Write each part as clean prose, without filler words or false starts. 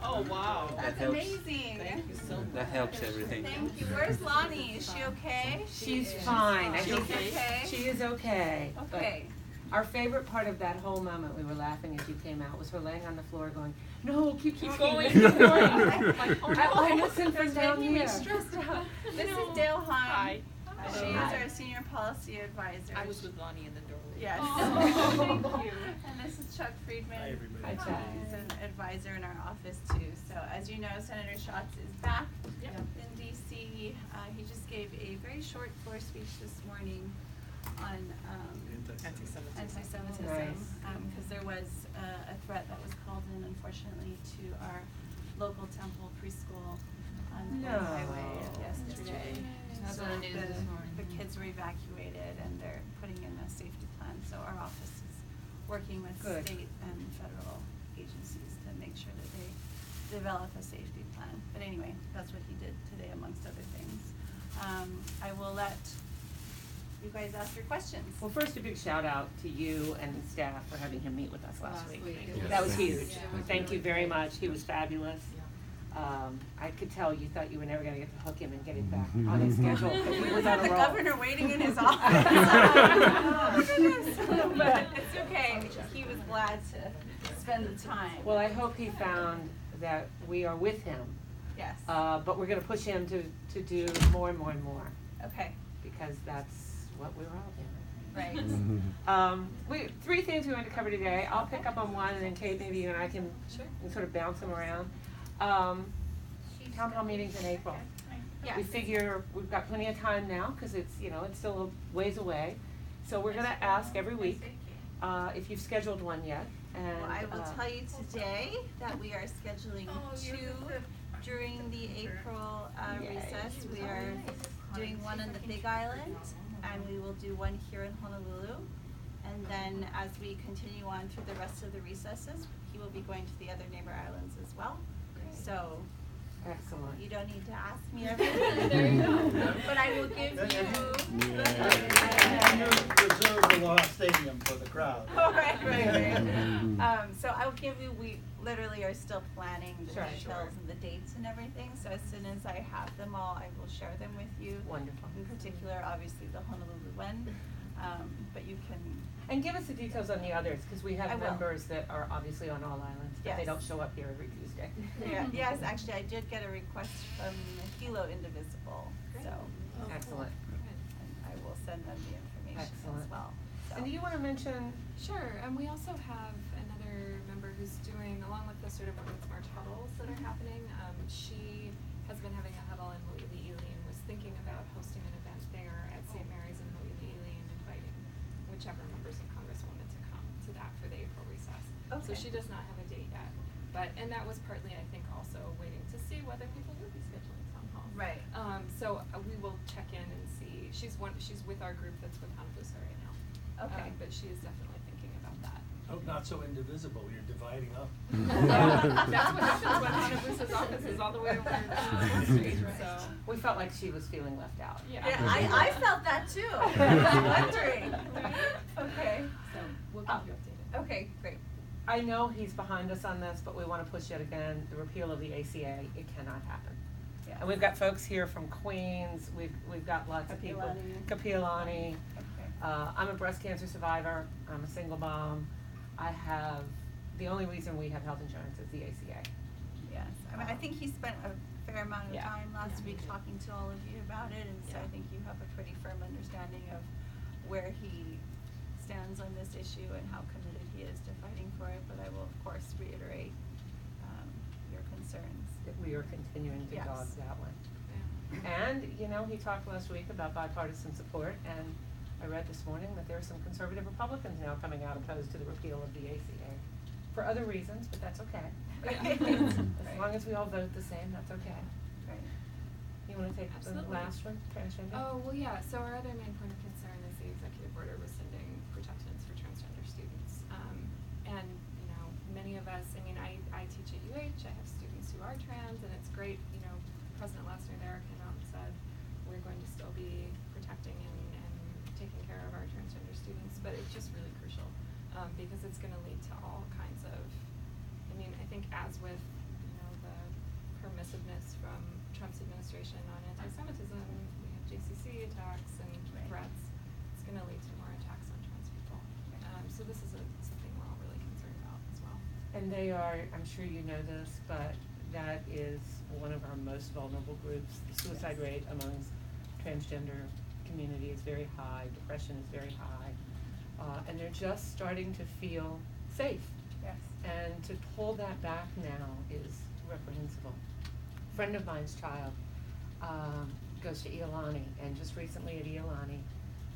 Oh, wow. That's amazing. Thank you so much. That helps everything. Thank you. Where's Lonnie? Is she okay? She's fine. I think okay? she is okay. Okay. Our favorite part of that whole moment, we were laughing as you came out, was her laying on the floor going, "No, keep going, keep going." Like, oh, no. I listen from down here. Stressed out. This is Dale Hahn. Hi. She is our senior policy advisor. I was with Lonnie in the doorway. Yes. Oh, thank you. And this is Chuck Friedman. Hi, everybody. Hi, Chuck. He's an advisor in our office too. So as you know, Senator Schatz is back in DC. He just gave a very short floor speech this morning on anti-Semitism, because there was a threat that was called in, unfortunately, to our local temple preschool on the highway yesterday. That's on the news this morning. The kids were evacuated and they're putting in a safety plan. So our office is working with state and federal agencies to make sure that they develop a safety plan. But anyway, that's what he did today, amongst other things. I will let you guys ask your questions. Well, first, a big shout out to you and the staff for having him meet with us last week. Yes. That was huge. Thank you very much. He was fabulous. I could tell you thought you were never going to get to hook him and get him back on his schedule. He was on a The roll. governor waiting in his office. Oh, goodness. But it's okay. He was glad to spend the time. Well, I hope he found that we are with him. Yes. But we're going to push him to do more and more and more, Okay. because that's what we're all doing. Right. Three things we want to cover today. I'll pick up on one, and then Kate, maybe you and I can sort of bounce them around. Town hall meetings in April. Yes. We figure we've got plenty of time now, because it's still a ways away. So we're going to ask every week if you've scheduled one yet. And Well, I will tell you today that we are scheduling two during the April recess. We are doing one on the Big Island, and we will do one here in Honolulu. And then as we continue on through the rest of the recesses, he will be going to the other neighbor islands as well. So excellent. you don't need to ask me everything. There you go. But I will give you. And you reserve the Aloha Stadium for the crowd. Oh, right. So I will give you. We literally are still planning the details and the dates and everything. So as soon as I have them all, I will share them with you. Wonderful. In particular, obviously the Honolulu one, but you can. And give us the details on the others, because we have I will. members that are obviously on all islands, but they Yes. don't show up here every Tuesday. Yeah. Yes, actually, I did get a request from Mahalo Indivisible. So. Excellent. And I will send them the information Excellent. as well. So. And do you want to mention? Sure, and we also have another member who's doing, along with the sort of women's march huddles that are happening, she has been having a huddle in Mo'iliili and was thinking about hosting an event there at St. Mary's in Mo'iliili and inviting whichever members of Congress wanted to come to that for the April recess. Okay. So she does not have a date yet, and that was partly, I think, also waiting to see whether people would be scheduling town halls. Right. So we will check in and see. She's with our group that's with Hanabusa right now. Okay. But she is definitely thinking about that. Hope not so indivisible, you're dividing up. That's what happens when Hanabusa's office is all the way over the street, so. We felt like she was feeling left out. Yeah. Yeah, I felt that too. I was wondering. Okay. So we'll keep you updated. Okay, great. I know he's behind us on this, but we want to push yet again the repeal of the ACA. It cannot happen. Yeah. And we've got folks here from Queens. We've got lots of people. Kapiolani. Okay. I'm a breast cancer survivor. I'm a single mom. The only reason we have health insurance is the ACA. Yes. I mean, I think he spent a fair amount of time last week talking to all of you about it, and so I think you have a pretty firm understanding of where he stands on this issue and how committed he is to fighting for it. But I will, of course, reiterate your concerns. That we are continuing to dog that one. Yeah. And, he talked last week about bipartisan support, and I read this morning that there are some conservative Republicans now coming out opposed to the repeal of the ACA. For other reasons, but that's okay. As long as we all vote the same, that's okay. Right. You want to take the last one, transgender? Oh, well, yeah, so our other main point of concern is the executive order rescinding protections for transgender students. And, many of us, I teach at UH, I have students who are trans, and it's great, President Lassner there came out and said, we're going to still be protecting and taking care of our transgender students, but it's just really crucial, because it's gonna lead to all kinds of administration on anti-Semitism. We have JCC attacks and threats. It's going to lead to more attacks on trans people. So this is something we're all really concerned about as well. And they are, I'm sure you know this, but that is one of our most vulnerable groups. The suicide rate amongst transgender community is very high, depression is very high, and they're just starting to feel safe. Yes. And to pull that back now is reprehensible. A friend of mine's child goes to Iolani, and just recently at Iolani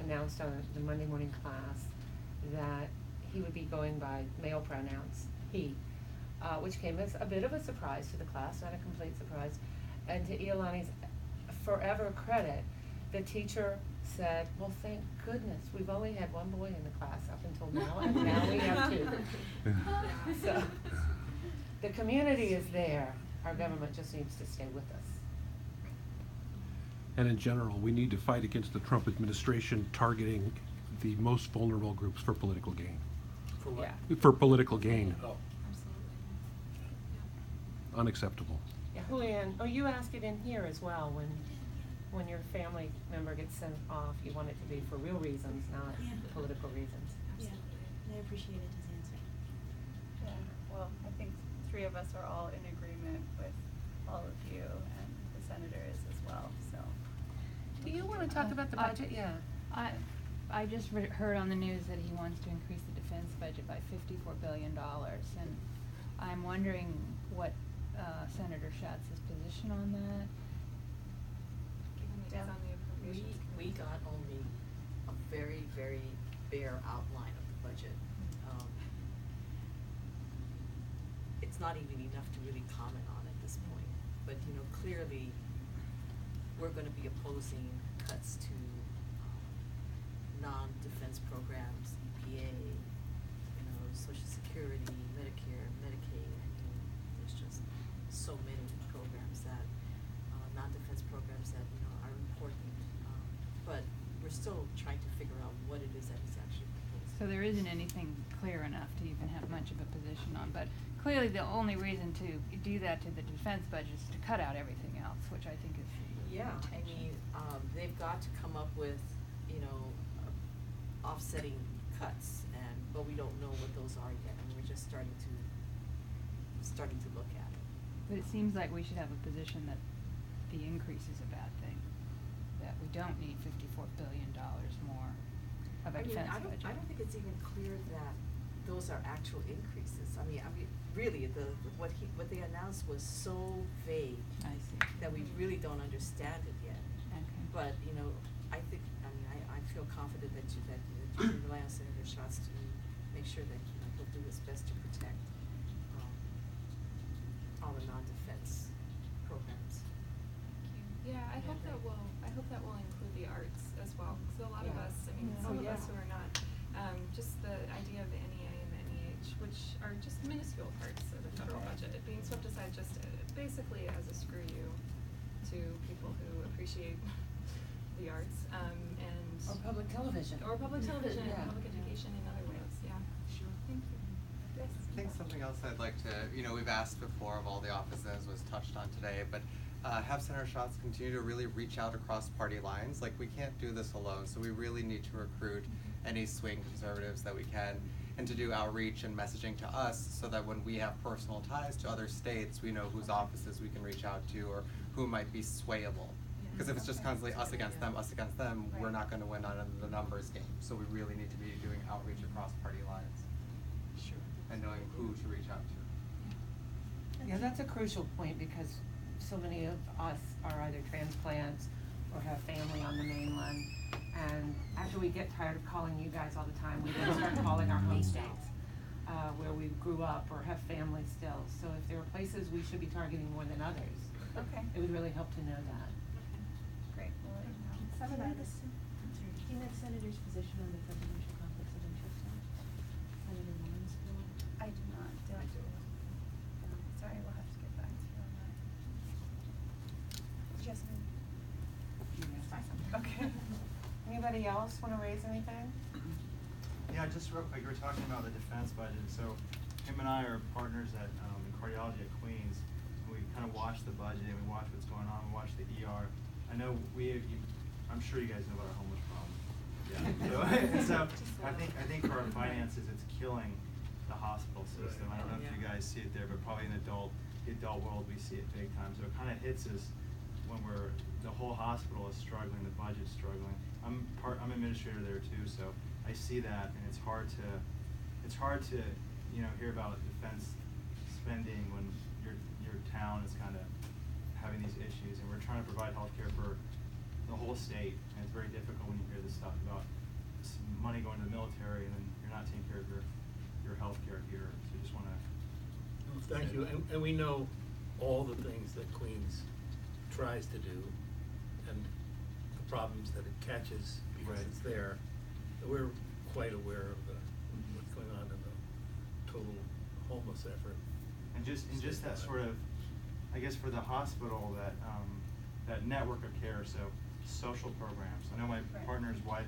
announced on the Monday morning class that he would be going by male pronouns, he, which came as a bit of a surprise to the class, not a complete surprise. And to Iolani's forever credit, the teacher said, well, thank goodness, we've only had one boy in the class up until now, and now we have two. So, the community is there. Our government just needs to stay with us. And in general, we need to fight against the Trump administration targeting the most vulnerable groups for political gain. For what? Yeah. For political gain. Oh. Absolutely. Yeah. Unacceptable. Yeah, Julianne, oh, you ask it in here as well, when your family member gets sent off, you want it to be for real reasons, not political reasons. Yeah, I appreciated his answer. Yeah, well, I think three of us are all in agreement with all of you, and the senator is as well, so. Do you want to talk about the budget? Yeah. I just heard on the news that he wants to increase the defense budget by $54 billion, and I'm wondering what Senator Schatz's position on that. Given that it's on the appropriations We committee. got only a very, very bare outline of the budget. It's not even enough to really comment on at this point, but clearly, we're gonna be opposing cuts to non-defense programs, EPA, Social Security, Medicare, Medicaid. I mean, there's just so many programs that, non-defense programs that, are important. But we're still trying to figure out what it is that he's actually proposing. So there isn't anything clear enough to even have much of a position on, but clearly the only reason to do that to the defense budget is to cut out everything else, which I think is Yeah, I mean, they've got to come up with, offsetting cuts, but we don't know what those are yet. I mean, we're just starting to look at it. But it seems like we should have a position that the increase is a bad thing, that we don't need $54 billion more of a defense budget. I don't think it's even clear that those are actual increases. I mean, really, what they announced was so vague I see. that we really don't understand it yet. Okay. But, I feel confident that you rely on Senator Schatz to make sure that, he'll do his best to protect, all the non-defense programs. Yeah, I hope that will include the arts as well, because a lot of Yeah. us, some of us who are not, just the idea of the NEA and the NEH, which are just minuscule parts of the federal budget, being swept aside just basically as a screw you to people who appreciate the arts, and Or public television. or public television Yeah. and public education in other ways. Yeah. Sure. Thank you. Yes. I think something else I'd like to, we've asked before of all the offices, was touched on today, but have Senator Schatz continue to really reach out across party lines. Like, we can't do this alone, so we really need to recruit any swing conservatives that we can, and to do outreach and messaging to us so that when we have personal ties to other states, we know whose offices we can reach out to or who might be swayable. Because if it's just constantly us against them, we're not going to win on the numbers game. So we really need to be doing outreach across party lines. Sure. And knowing who to reach out to. Yeah, that's a crucial point, because so many of us are either transplants or have family on the mainland. And after we get tired of calling you guys all the time, we then start calling our home states, where we grew up or have family still. So if there are places we should be targeting more than others, Okay, it would really help to know that. great, we'll let you know. Some of Do you that know is. do you know the senator's position on the presidential conflicts of interest now? Senator Warren's bill? I do not, sorry, we'll have to get back to you on that. Jasmine? Okay. Anybody else want to raise anything? Yeah, just real quick, we're talking about the defense budget. So him and I are partners at in cardiology at Queens. and we kind of watch the budget, and we watch what's going on, we watch the ER. I know I'm sure you guys know about our homeless problem. Yeah. So I think for our finances, it's killing the hospital system. I don't know if you guys see it there, but probably in the adult world, we see it big time. So it kind of hits us when the whole hospital is struggling, the budget's struggling. I'm administrator there too, so I see that, and it's hard to hear about defense spending when your town is kind of having these issues, and we're trying to provide health care for the whole state, and it's very difficult when you hear this stuff about money going to the military and then you're not taking care of your health care here. So just want to. Thank you, and we know all the things that Queens tries to do and the problems that it catches because it's there. We're quite aware of what's going on in the total homeless effort. And just that sort of, I guess for the hospital, that network of care, so social programs. I know my partner's wife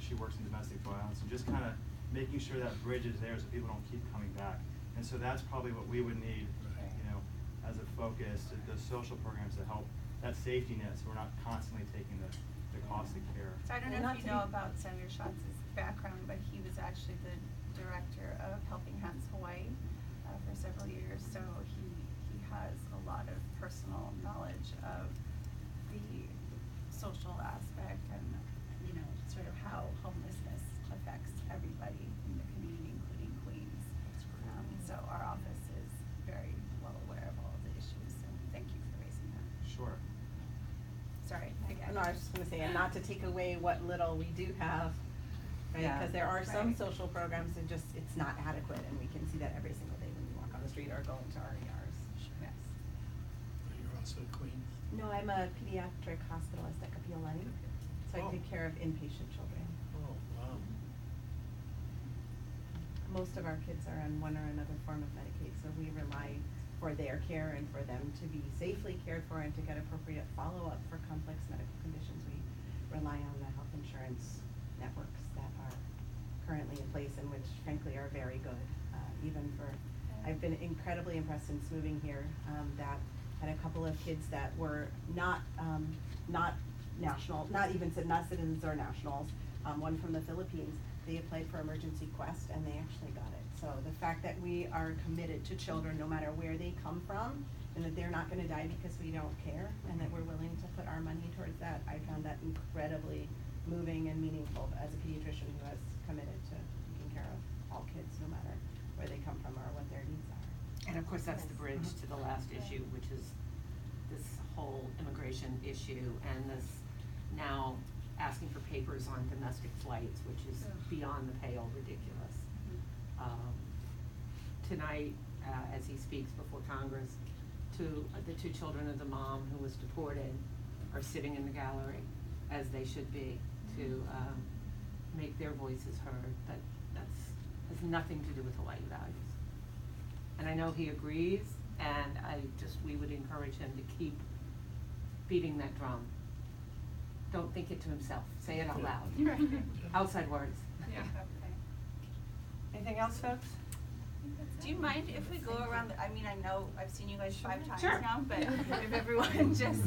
she works in domestic violence, and just kind of making sure that bridge is there so people don't keep coming back. And so that's probably what we would need, as a focus, the social programs to help that safety net, so we're not constantly taking the cost of care. So I don't know if you know about Senator Schatz's background, but he was actually the director of Helping Hands Hawaii for several years. So he has a lot of personal knowledge of the social aspect and sort of how homelessness affects everybody in the community, including Queens. So our office is very well aware of all of the issues, and thank you for raising that. Sure. Sorry, again. No, I was just going to say, and not to take away what little we do have, right? Because there are some social programs that it's not adequate, and we can see that every single day when we walk on the street or go into our ERs. Yes. You're also Queens. No, I'm a pediatric hospitalist at Kapiolani, so I take care of inpatient children. Oh, wow. Most of our kids are on one or another form of Medicaid, so we rely for their care and for them to be safely cared for and to get appropriate follow-up for complex medical conditions. We rely on the health insurance networks that are currently in place and which frankly are very good. I've been incredibly impressed since moving here, that had a couple of kids that were not citizens or nationals, one from the Philippines. They applied for Emergency Quest and they actually got it. So the fact that we are committed to children no matter where they come from, and that they're not gonna die because we don't care, and that we're willing to put our money towards that, I found that incredibly moving and meaningful as a pediatrician who has committed to taking care of all kids no matter where they come from or what their needs are. And of course, that's the bridge to the last issue, which is this whole immigration issue and this now asking for papers on domestic flights, which is beyond the pale ridiculous. Tonight, as he speaks before Congress, the two children of the mom who was deported are sitting in the gallery, as they should be, to make their voices heard. Has nothing to do with Hawaii values. And I know he agrees, and we would encourage him to keep beating that drum. Don't think it to himself, say it out loud. Outside words. Yeah. Okay. Anything else, folks? Do you mind if we go around, I know I've seen you guys 5 times Sure. now, but if everyone just